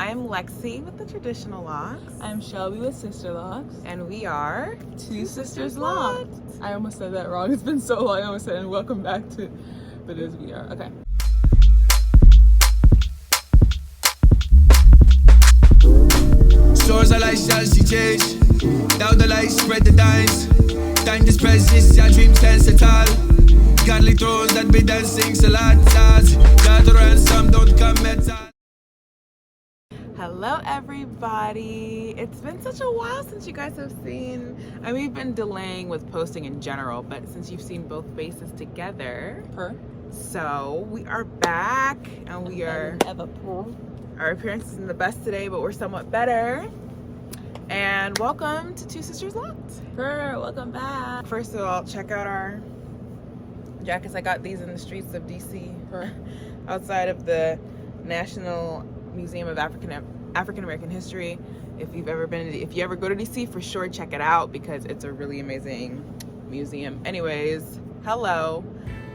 I'm Lexi with the Traditional Locks. I'm Shelby with Sister Locks. And we are Two Sisters Locked. I almost said that wrong. It's been so long. I almost said, and welcome back to, but it is we are. Okay. Stores are like Chelsea change. Now the lights spread the dimes. Time to spread this, your dreams dance at all. Godly thrones that be dancing salads. God ransom don't come at all. Hello everybody. It's been such a while since you guys have seen, we've been delaying with posting in general, but since you've seen both faces together, so we are back and we are, our appearance isn't the best today, but we're somewhat better. And welcome to Two Sisters Locked. Welcome back. First of all, check out our jackets. I got these in the streets of DC, outside of the National Museum of African American History. If you ever go to DC, for sure check it out because it's a really amazing museum. Anyways, hello.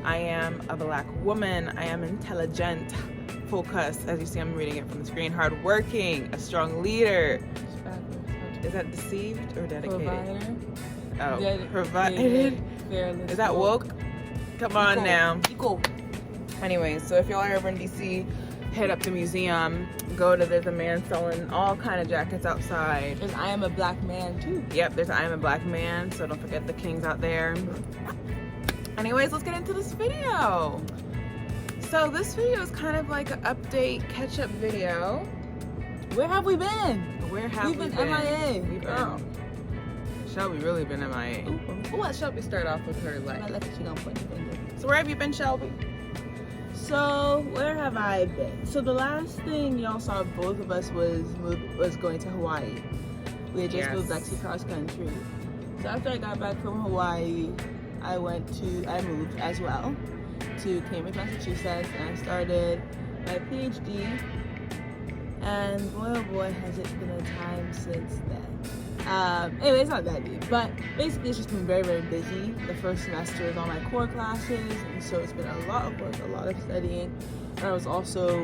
I am a Black woman. I am intelligent, focused, as you see I'm reading it from the screen, hardworking, a strong leader. Is that deceived or dedicated? Provided. Is that woke? Come on now. Anyway, so if y'all are ever in DC, hit up the museum. There's a man selling all kind of jackets outside. And I am a Black man too. Yep, there's I am a Black man, so don't forget the kings out there. Anyways, let's get into this video. So this video is kind of like an update, catch-up video. Where have we been? Where have we been? MIA. Girl. Shelby really been MIA. We'll let Shelby start off with her life. So where have you been, Shelby? So where have I been? So the last thing y'all saw both of us was going to Hawaii. We had just moved back to cross country. So after I got back from Hawaii, I moved as well to Cambridge, Massachusetts, and I started my PhD. And boy, oh boy, has it been a time since then. Anyway, it's not that deep, but basically it's just been very, very busy. The first semester is all my core classes, and so it's been a lot of work, a lot of studying. And I was also,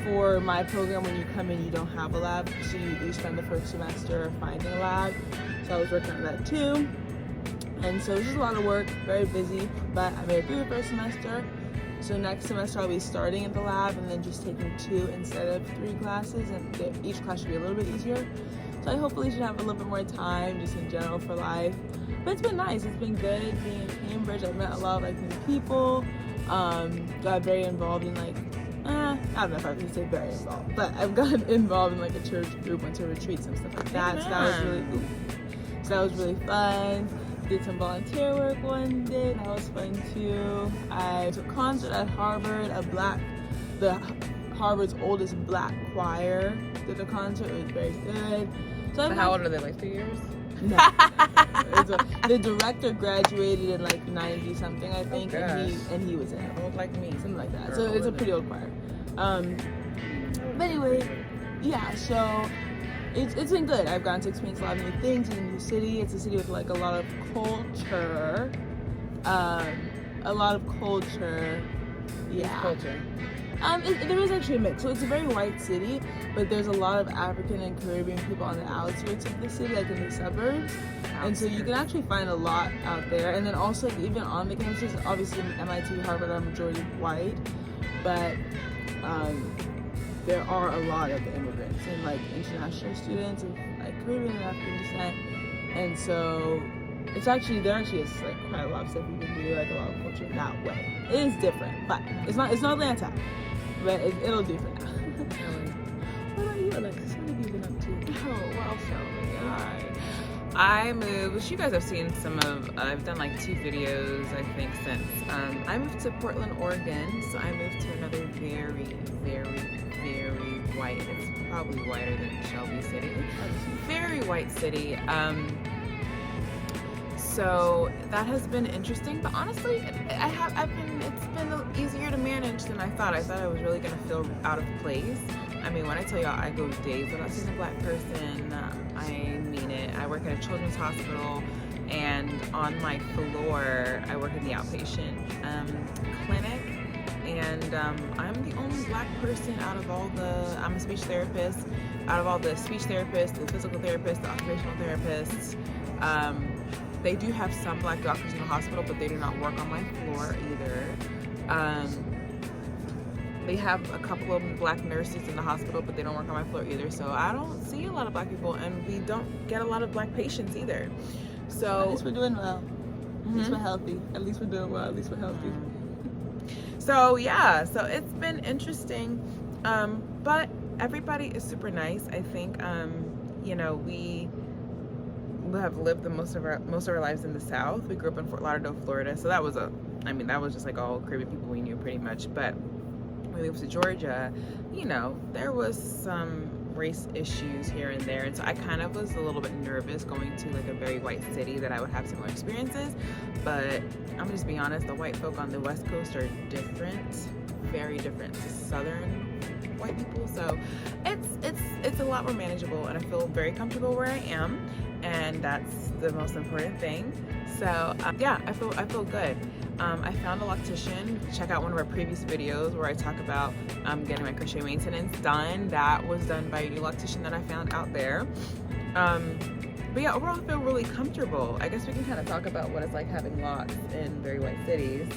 for my program, when you come in, you don't have a lab, so you spend the first semester finding a lab. So I was working on that too. And so it's just a lot of work, very busy, but I made it through the first semester. So next semester I'll be starting at the lab and then just taking 2 instead of 3 classes, and each class should be a little bit easier. So I hopefully should have a little bit more time just in general for life. But it's been nice, it's been good being in Cambridge. I've met a lot of new people, got very involved in I don't know if I can say very involved, but I've gotten involved in a church group, went to retreats and stuff like that. So that was really fun. Did some volunteer work one day, that was fun too. I took a concert at Harvard, Harvard's oldest Black choir did a concert, it was very good. So how old are they, 2 years? No. The director graduated in 90 something, I think, and he was in it. Old like me. Something like that. So it's a pretty old choir. But anyway, yeah, so it's been good. I've gotten to experience a lot of new things in a new city. It's a city with a lot of culture. Yeah. Culture. There is actually a mix. So it's a very white city, but there's a lot of African and Caribbean people on the outskirts of the city, in the suburbs. And so you can actually find a lot out there. And then also, even on the campuses, obviously MIT, Harvard are majority white, but there are a lot of immigrants and international students of Caribbean and African descent. And so there actually is quite a lot of stuff you can do, a lot of culture that way. It is different, but it's not Atlanta, but it'll do for now. What about you, Alexis? What have you been up to? Oh, well, Shelby, I moved, which you guys have seen I've done 2 videos, I think, since. I moved to Portland, Oregon, so I moved to another very, very, very white, it's probably whiter than Shelby City, very white city. So that has been interesting, but honestly, it's been easier to manage than I thought. I thought I was really gonna feel out of place. When I tell y'all I go days without seeing a Black person, I mean it. I work at a children's hospital, and on my floor, I work in the outpatient clinic, and I'm the only black person out of all the, I'm a speech therapist, out of all the speech therapists, the physical therapists, the occupational therapists. They do have some black doctors in the hospital, but they do not work on my floor either. They have a couple of black nurses in the hospital, but they don't work on my floor either. So I don't see a lot of black people, and we don't get a lot of black patients either. So at least we're doing well. At least we're healthy. At least we're doing well. At least we're healthy. So yeah, so it's been interesting, but everybody is super nice. I think you know, we have lived the most of our lives in the South. We grew up in Fort Lauderdale, Florida, so that was that was just like all Caribbean people we knew pretty much. But when we moved to Georgia, you know, there was some race issues here and there, and so I kind of was a little bit nervous going to like a very white city that I would have similar experiences. But I'm gonna just be honest, the white folk on the West Coast are different, very different to Southern white people. So it's a lot more manageable, and I feel very comfortable where I am, and that's the most important thing. So yeah, I feel good. I found a loctician. Check out one of our previous videos where I talk about getting my crochet maintenance done. That was done by a new loctician that I found out there. But yeah, overall I feel really comfortable. I guess we can kind of talk about what it's like having locks in very white cities.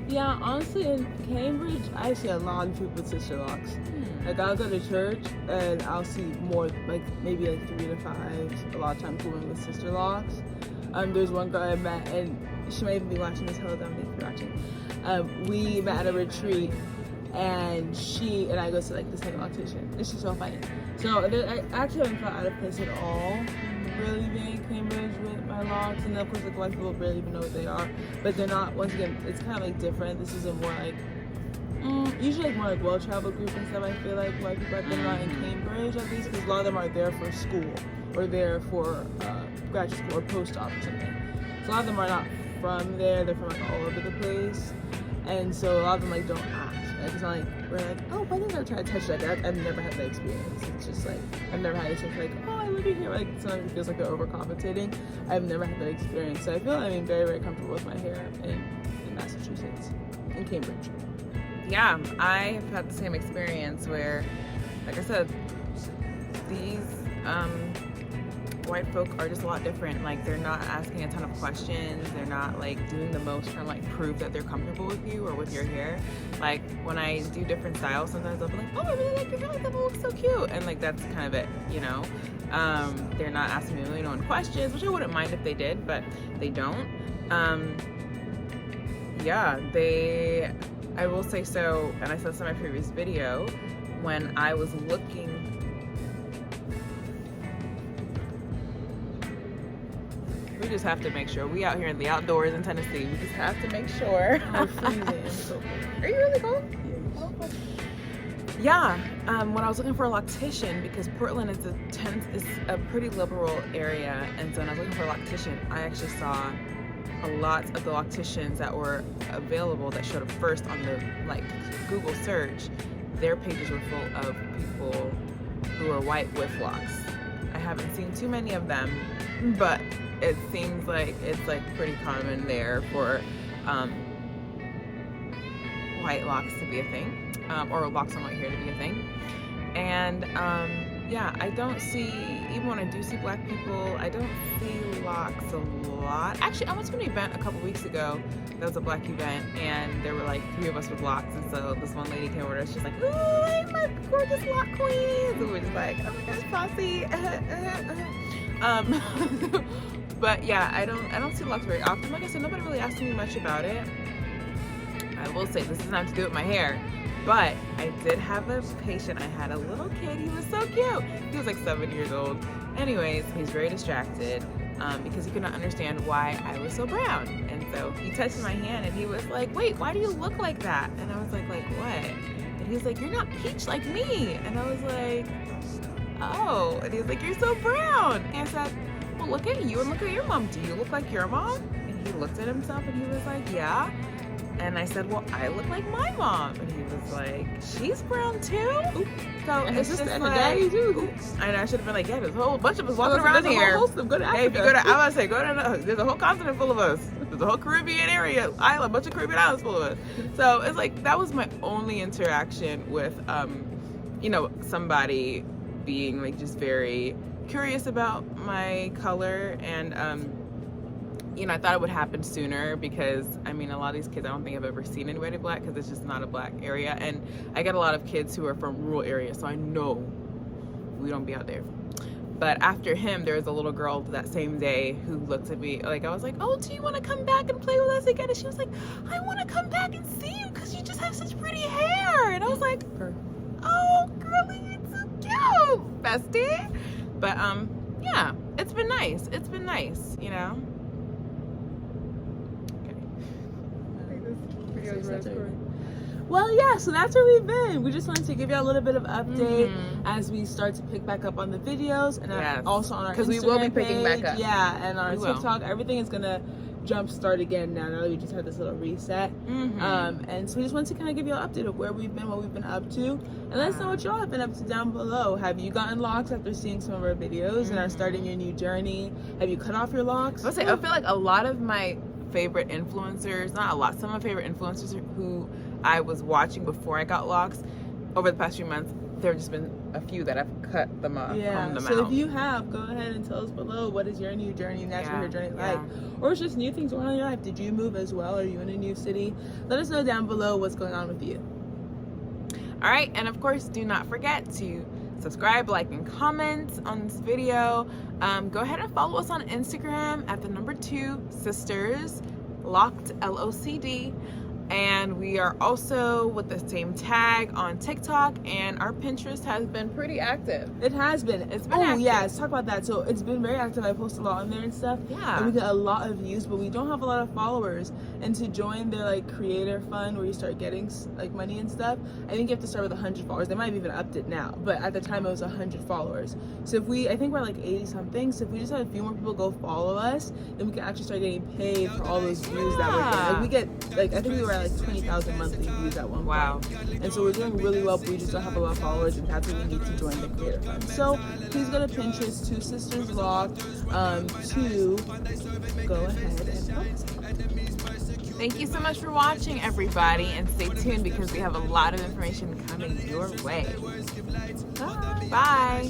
Yeah, honestly, in Cambridge, I see a lot of people with sister locks. Like, I'll go to church and I'll see more, like maybe like 3 to 5, a lot of times women with sister locks. There's one girl I met, and she might even be watching this. Hello, Dominique, if you're watching. We met at a retreat, and she and I go to like the same loctician. It's just so funny. So I actually haven't felt out of place at all, really being in Cambridge with my locks. And of course, like, white people barely even know what they are, but they're not. Once again, it's kind of like different. This is a more like usually like more like well-traveled group and stuff. I feel like white people have been around in Cambridge at least, because a lot of them are there for school or there for graduate school or post-op or something. So a lot of them are not from there. They're from like all over the place, and so a lot of them like don't ask. Like, it's not like we're like, oh, why didn't I try to touch that? I've never had that experience. It's just like I've never had it like, oh, I live here. Like, sometimes it feels like they're overcompensating. I've never had that experience, so I feel very, very comfortable with my hair in Massachusetts, in Cambridge. Yeah, I have had the same experience where, like I said, these white folk are just a lot different. Like, they're not asking a ton of questions. They're not like doing the most trying to like prove that they're comfortable with you or with your hair. Like, when I do different styles, sometimes I'll be like, oh, I really like your hair, that looks so cute, and like that's kind of it, you know. They're not asking me a million and one questions, which I wouldn't mind if they did, but they don't. Yeah, I will say so, and I said this in my previous video, when I was looking, we just have to make sure, we out here in the outdoors in Tennessee, we just have to make sure. I'm freezing. I'm so cold. Are you really cold? Yes. Yeah, when I was looking for a loctician, because Portland is a pretty liberal area, and so when I was looking for a loctician, I actually saw a lot of the locticians that were available that showed up first on the like Google search. Their pages were full of people who are white with locks. I haven't seen too many of them, but it seems like it's like pretty common there for white locks to be a thing, or locks on white hair to be a thing. And yeah, I don't see, even when I do see black people, I don't see locks a lot. Actually, I went to an event a couple weeks ago that was a black event, and there were like 3 of us with locks, and so this one lady came over to us, she's like, ooh, hey, my gorgeous lock queens, and we're just like, oh my gosh, posse. But yeah, I don't see locks very often. Like I said, nobody really asked me much about it. I will say, this is not to do with my hair, but I did have a patient. I had a little kid. He was so cute. He was like 7 years old. Anyways, he's very distracted because he could not understand why I was so brown. And so he touched my hand and he was like, wait, why do you look like that? And I was like what? And he was like, you're not peach like me. And I was like, oh. And he was like, you're so brown. And I said, well, look at you and look at your mom. Do you look like your mom? And he looked at himself and he was like, yeah. And I said, well, I look like my mom. And he was like, she's brown too? So And it's his just sister and like, her daddy too. I know, I should have been like, yeah, there's a whole bunch of us walking There's around a whole here. host of good Hey, if you Africa. go to, I would say, there's a whole continent full of us. There's a whole Caribbean area, island, a bunch of Caribbean islands full of us. So it's like, that was my only interaction with, you know, somebody being like just very curious about my color. And, you know, I thought it would happen sooner because, I mean, a lot of these kids, I don't think I've ever seen anybody black because it's just not a black area. And I get a lot of kids who are from rural areas, so I know we don't be out there. But after him, there was a little girl that same day who looked at me, like, I was like, oh, do you want to come back and play with us again? And she was like, I want to come back and see you because you just have such pretty hair. And I was like, oh, girlie, it's so cute, bestie. But, yeah, it's been nice. It's been nice, you know? Well, yeah, so that's where we've been. We just wanted to give you a little bit of update Mhm. as we start to pick back up on the videos and Yes. also on our Instagram Because we will be picking page. back up. Yeah, and our We will. TikTok. Everything is going to jumpstart again now that we just had this little reset. Mhm. And so we just wanted to kind of give you an update of where we've been, what we've been up to. And let us know what y'all have been up to down below. Have you gotten locks after seeing some of our videos and are starting your new journey? Have you cut off your locks? I feel like a lot of my favorite influencers, not a lot, some of my favorite influencers who I was watching before I got locks over the past few months, there have just been a few that I've cut them off. Yeah, Combed them so out. if you have, go ahead and tell us below what is your new journey, natural hair journey yeah. like, or it's just new things going on in your life. Did you move as well? Are you in a new city? Let us know down below what's going on with you. All right, and of course, do not forget to subscribe, like, and comment on this video. Go ahead and follow us on Instagram at @2sisters locked LOCD. And we are also with the same tag on TikTok, and our Pinterest has been pretty active. It has been. It's been Oh active. yeah, let's talk about that. So it's been very active. I post a lot on there and stuff. Yeah. And we get a lot of views, but we don't have a lot of followers. And to join their like creator fund where you start getting like money and stuff, I think you have to start with 100 followers. They might have even upped it now, but at the time it was 100 followers. So I think we're like 80 something. So if we just have a few more people go follow us, then we can actually start getting paid for all those views that we're getting. Like we get like, I think we were at like 20,000 monthly views at one point. Wow. And so we're doing really well, but we just don't have a lot of followers, and that's what we need to join the creator fund. So please go to Pinterest, 2 Sisters Vlog, to go ahead and help us out. Thank you so much for watching, everybody, and stay tuned because we have a lot of information coming your way. Bye. Bye.